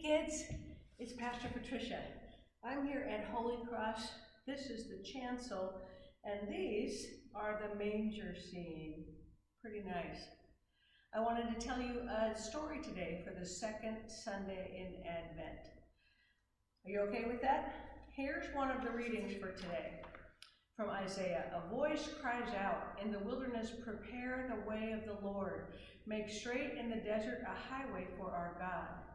kids, it's Pastor Patricia. I'm here at Holy Cross. This is the chancel, and these are the manger scene. Pretty nice. I wanted to tell you a story today for the second Sunday in Advent. Are you okay with that? Here's one of the readings for today. From Isaiah, a voice cries out, "In the wilderness, prepare the way of the Lord. Make straight in the desert a highway for our God.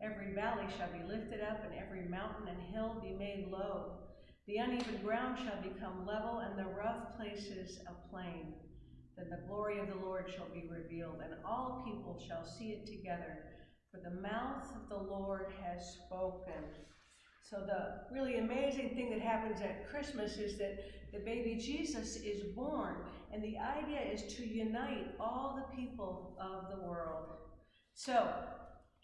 Every valley shall be lifted up, and every mountain and hill be made low. The uneven ground shall become level, and the rough places a plain. Then the glory of the Lord shall be revealed, and all people shall see it together, for the mouth of the Lord has spoken." So the really amazing thing that happens at Christmas is that the baby Jesus is born, and the idea is to unite all the people of the world. So,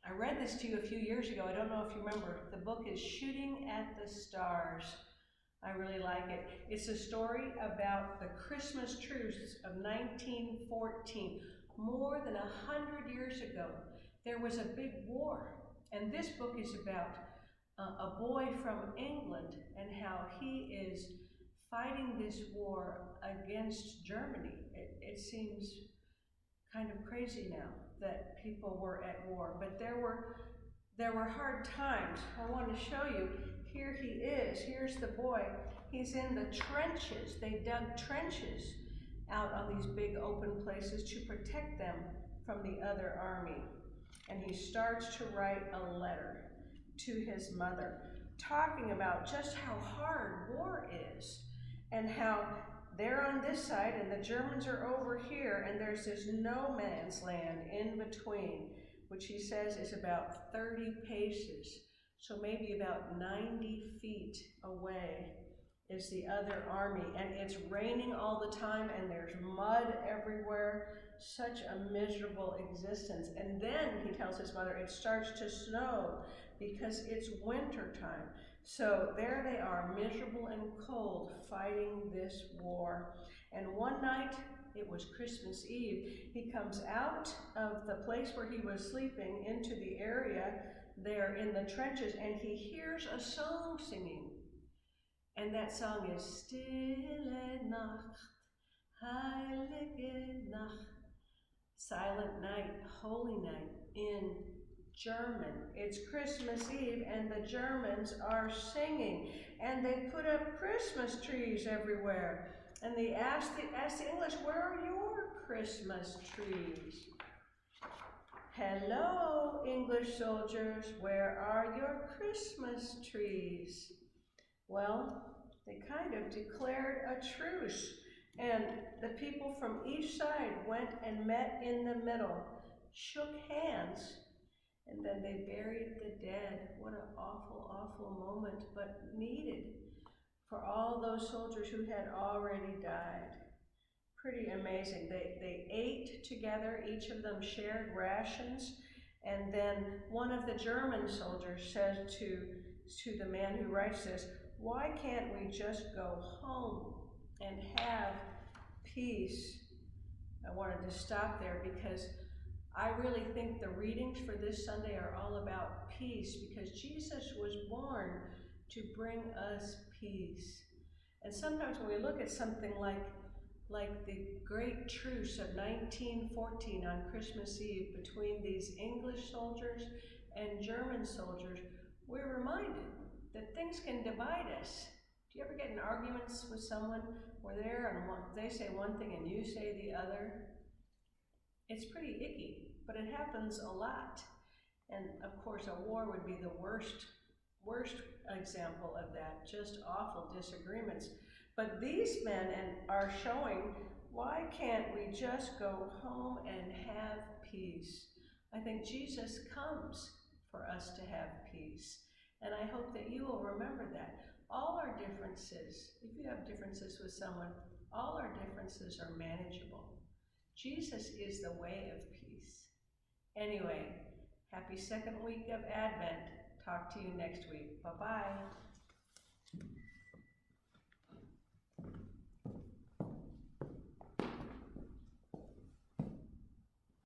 I read this to you a few years ago. I don't know if you remember. The book is Shooting at the Stars. I really like it. It's a story about the Christmas Truce of 1914. More than 100 years ago, there was a big war. And this book is about a boy from England and how he is fighting this war against Germany. It seems kind of crazy now that people were at war, but there were hard times. I want to show you. Here he is. Here's the boy. He's in the trenches. They dug trenches out on these big open places to protect them from the other army. And he starts to write a letter to his mother, talking about just how hard war is and how they're on this side and the Germans are over here, and there's this no man's land in between, which he says is about 30 paces, so maybe about 90 feet away is the other army, and it's raining all the time, and there's mud everywhere. Such a miserable existence. And then, he tells his mother, it starts to snow because it's winter time. So there they are, miserable and cold, fighting this war. And one night, it was Christmas Eve, he comes out of the place where he was sleeping into the area there in the trenches, and he hears a song singing. And that song is Stille Nacht, Heilige Nacht, Silent Night, Holy Night in German. It's Christmas Eve, and the Germans are singing, and they put up Christmas trees everywhere. And they ask the English, "Where are your Christmas trees?" "Hello, English soldiers, where are your Christmas trees?" Well, they kind of declared a truce, and the people from each side went and met in the middle, shook hands, and then they buried the dead. What an awful, awful moment, but needed for all those soldiers who had already died. Pretty amazing. They ate together. Each of them shared rations. And then one of the German soldiers said to the man who writes this, "Why can't we just go home and have peace?" I wanted to stop there because I really think the readings for this Sunday are all about peace, because Jesus was born to bring us peace. And sometimes when we look at something like the Great Truce of 1914 on Christmas Eve between these English soldiers and German soldiers, we're reminded that things can divide us. Do you ever get in arguments with someone where they say one thing and you say the other? It's pretty icky, but it happens a lot. And of course, a war would be the worst example of that, just awful disagreements. But these men are showing, why can't we just go home and have peace? I think Jesus comes for us to have peace. And I hope that you will remember that. All our differences, if you have differences with someone, all our differences are manageable. Jesus is the way of peace. Anyway, happy second week of Advent. Talk to you next week. Bye-bye.